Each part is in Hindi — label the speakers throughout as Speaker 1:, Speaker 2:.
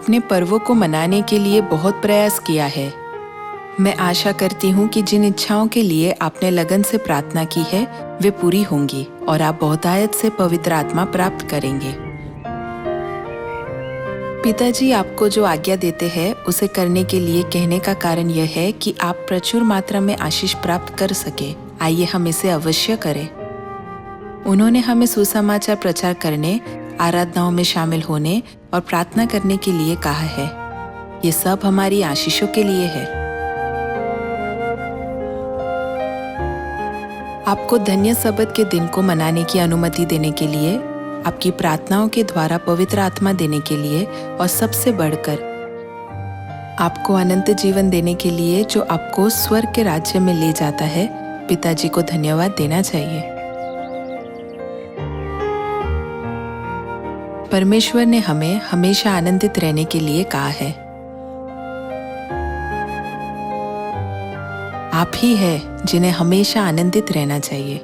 Speaker 1: अपने पर्वों को मनाने के लिए बहुत प्रयास किया है। मैं आशा करती हूँ कि जिन इच्छाओं के लिए आपने लगन से प्रार्थना की है वे पूरी होंगी और आप बहुतायत से पवित्र आत्मा प्राप्त करेंगे। पिताजी आपको जो आज्ञा देते हैं उसे करने के लिए कहने का कारण यह है कि आप प्रचुर मात्रा में आशीष प्राप्त कर सके। आइए हम इसे अवश्य करें। उन्होंने हमें सुसमाचार प्रचार करने, आराधनाओं में शामिल होने और प्रार्थना करने के लिए कहा है। ये सब हमारी आशीषों के लिए है। आपको धन्य सब्त के दिन को मनाने की अनुमति देने के लिए, आपकी प्रार्थनाओं के द्वारा पवित्र आत्मा देने के लिए और सबसे बढ़कर आपको अनंत जीवन देने के लिए जो आपको स्वर्ग के राज्य में ले जाता है, पिताजी को धन्यवाद देना चाहिए। परमेश्वर ने हमें हमेशा आनंदित रहने के लिए कहा है। आप ही हैं जिन्हें हमेशा आनंदित रहना चाहिए।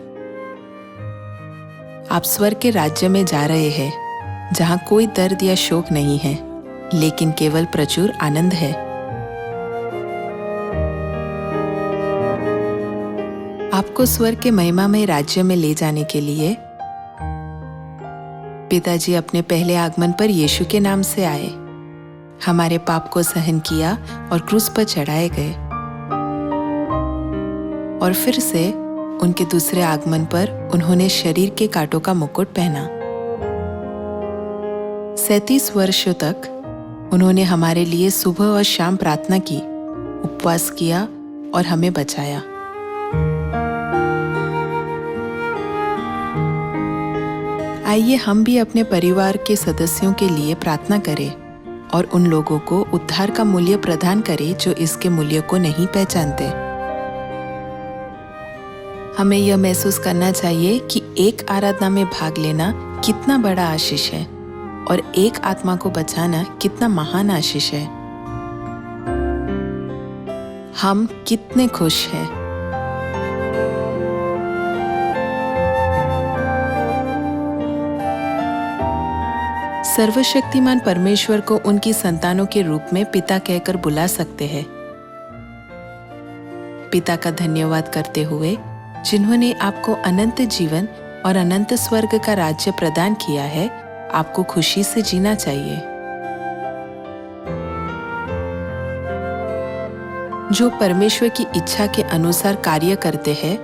Speaker 1: आप स्वर्ग के राज्य में जा रहे हैं जहां कोई दर्द या शोक नहीं है, लेकिन केवल प्रचुर आनंद है। आपको स्वर्ग के महिमामय राज्य में ले जाने के लिए पिताजी अपने पहले आगमन पर यीशु के नाम से आए, हमारे पाप को सहन किया और क्रूस पर चढ़ाए गए और फिर से उनके दूसरे आगमन पर उन्होंने शरीर के कांटों का मुकुट पहना। 37 वर्षों तक उन्होंने हमारे लिए सुबह और शाम प्रार्थना की, उपवास किया और हमें बचाया। आइए हम भी अपने परिवार के सदस्यों के लिए प्रार्थना करें और उन लोगों को उद्धार का मूल्य प्रदान करें जो इसके मूल्य को नहीं पहचानते। हमें यह महसूस करना चाहिए कि एक आराधना में भाग लेना कितना बड़ा आशीष है और एक आत्मा को बचाना कितना महान आशीष है। हम कितने खुश हैं। सर्वशक्तिमान परमेश्वर को उनकी संतानों के रूप में पिता कहकर बुला सकते हैं। पिता का धन्यवाद करते हुए जिन्होंने आपको अनंत जीवन और अनंत स्वर्ग का राज्य प्रदान किया है, आपको खुशी से जीना चाहिए। जो परमेश्वर की इच्छा के अनुसार कार्य करते हैं,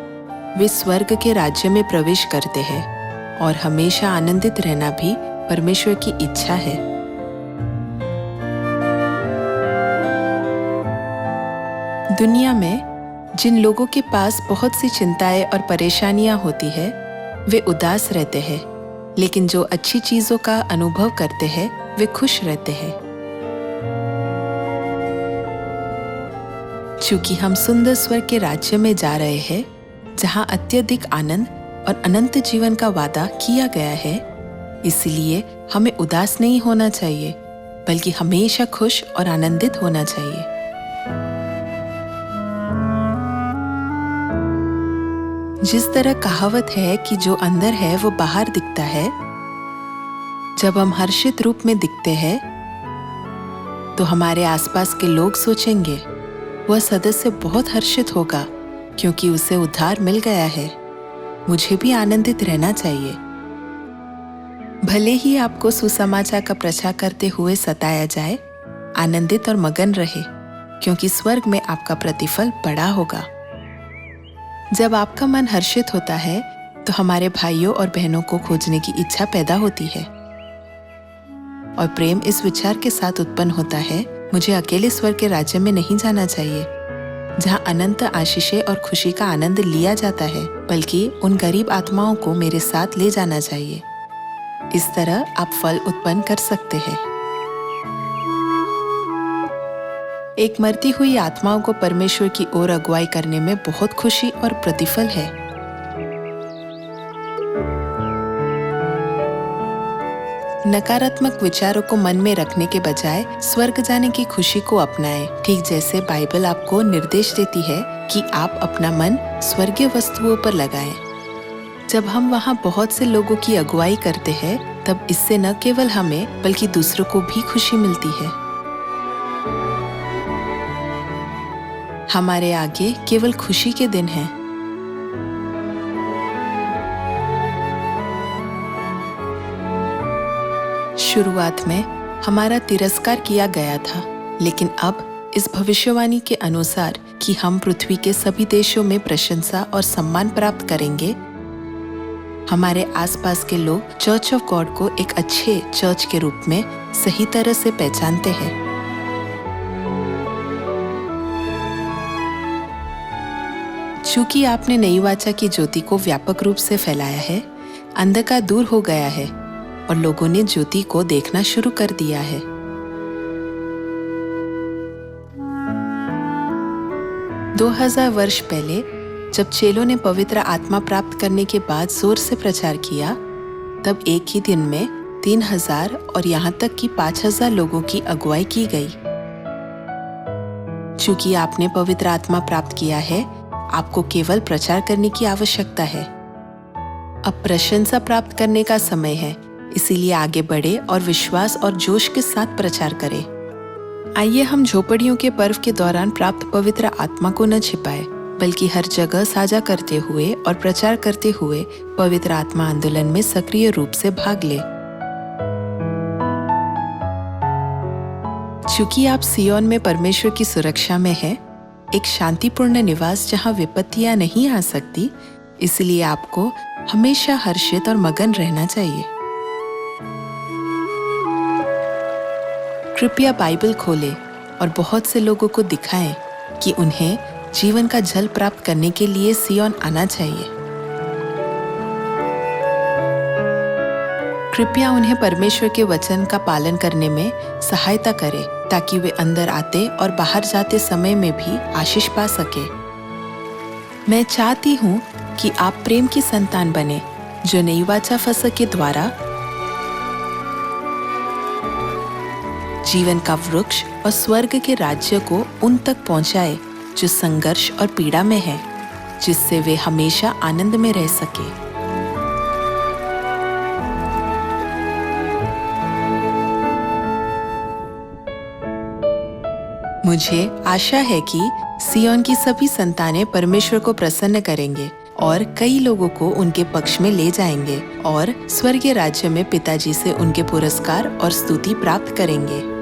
Speaker 1: वे स्वर्ग के राज्य में प्रवेश करते हैं और हमेशा आनंदित रहना भी परमेश्वर की इच्छा है। दुनिया में जिन लोगों के पास बहुत सी चिंताएं और परेशानियां होती है, वे उदास रहते हैं, लेकिन जो अच्छी चीजों का अनुभव करते हैं, वे खुश रहते हैं। चूंकि हम सुंदर स्वर्ग के राज्य में जा रहे हैं, जहां अत्यधिक आनंद और अनंत जीवन का वादा किया गया है, इसलिए हमें उदास नहीं होना चाहिए, बल्कि हमेशा खुश और आनंदित होना चाहिए। जिस तरह कहावत है कि जो अंदर है वो बाहर दिखता है, जब हम हर्षित रूप में दिखते हैं तो हमारे आसपास के लोग सोचेंगे वह सदस्य बहुत हर्षित होगा क्योंकि उसे उद्धार मिल गया है। मुझे भी आनंदित रहना चाहिए। भले ही आपको सुसमाचार का प्रचार करते हुए सताया जाए, आनंदित और मगन रहे, क्योंकि स्वर्ग में आपका प्रतिफल बड़ा होगा। जब आपका मन हर्षित होता है तो हमारे भाइयों और बहनों को खोजने की इच्छा पैदा होती है और प्रेम इस विचार के साथ उत्पन्न होता है, मुझे अकेले स्वर्ग के राज्य में नहीं जाना चाहिए जहां अनंत आशीषें और खुशी का आनंद लिया जाता है, बल्कि उन गरीब आत्माओं को मेरे साथ ले जाना चाहिए। इस तरह आप फल उत्पन्न कर सकते हैं। एक मरती हुई आत्माओं को परमेश्वर की ओर अगुवाई करने में बहुत खुशी और प्रतिफल है। नकारात्मक विचारों को मन में रखने के बजाय स्वर्ग जाने की खुशी को अपनाएं, ठीक जैसे बाइबल आपको निर्देश देती है कि आप अपना मन स्वर्गीय वस्तुओं पर लगाएं। जब हम वहाँ बहुत से लोगों की अगुवाई करते हैं, तब इससे न केवल हमें बल्कि दूसरों को भी खुशी मिलती है। हमारे आगे केवल खुशी के दिन हैं। शुरुआत में हमारा तिरस्कार किया गया था, लेकिन अब इस भविष्यवाणी के अनुसार कि हम पृथ्वी के सभी देशों में प्रशंसा और सम्मान प्राप्त करेंगे, हमारे आसपास के लोग चर्च ऑफ गॉड को एक अच्छे चर्च के रूप में सही तरह से पहचानते हैं। चूंकि आपने नई वाचा की ज्योति को व्यापक रूप से फैलाया है, अंधकार दूर हो गया है और लोगों ने ज्योति को देखना शुरू कर दिया है। दो 2000 वर्ष पहले जब चेलों ने पवित्र आत्मा प्राप्त करने के बाद जोर से प्रचार किया, तब एक ही दिन में 3000 और यहाँ तक कि 5000 लोगों की अगुवाई की गई। चूंकि आपने पवित्र आत्मा प्राप्त किया है, आपको केवल प्रचार करने की आवश्यकता है। अब प्रशंसा प्राप्त करने का समय है, इसीलिए आगे बढ़े और विश्वास और जोश के साथ प्रचार करें। आइए हम झोपड़ियों के पर्व के दौरान प्राप्त पवित्र आत्मा को न छिपाए, बल्कि हर जगह साझा करते हुए और प्रचार करते हुए पवित्र आत्मा आंदोलन में सक्रिय रूप से भाग ले। चूंकि आप सियोन में परमेश्वर की सुरक्षा में हैं, एक शांतिपूर्ण निवास जहां विपत्तियां नहीं आ सकती, इसलिए आपको हमेशा हर्षित और मगन रहना चाहिए। कृपया बाइबल खोलें और बहुत से लोगों को दिखाएं कि उन्हें जीवन का जल प्राप्त करने के लिए सियोन आना चाहिए। कृपया उन्हें परमेश्वर के वचन का पालन करने में सहायता करें, ताकि वे अंदर आते और बाहर जाते समय में भी आशीष पा सके। मैं चाहती हूँ कि आप प्रेम की संतान बने, जो नई वाचा फसह के द्वारा जीवन का वृक्ष और स्वर्ग के राज्य को उन तक पहुंचाए जो संघर्ष और पीड़ा में है, जिससे वे हमेशा आनंद में रह सके। मुझे आशा है कि सियोन की सभी संतानें परमेश्वर को प्रसन्न करेंगे और कई लोगों को उनके पक्ष में ले जाएंगे और स्वर्गीय राज्य में पिताजी से उनके पुरस्कार और स्तुति प्राप्त करेंगे।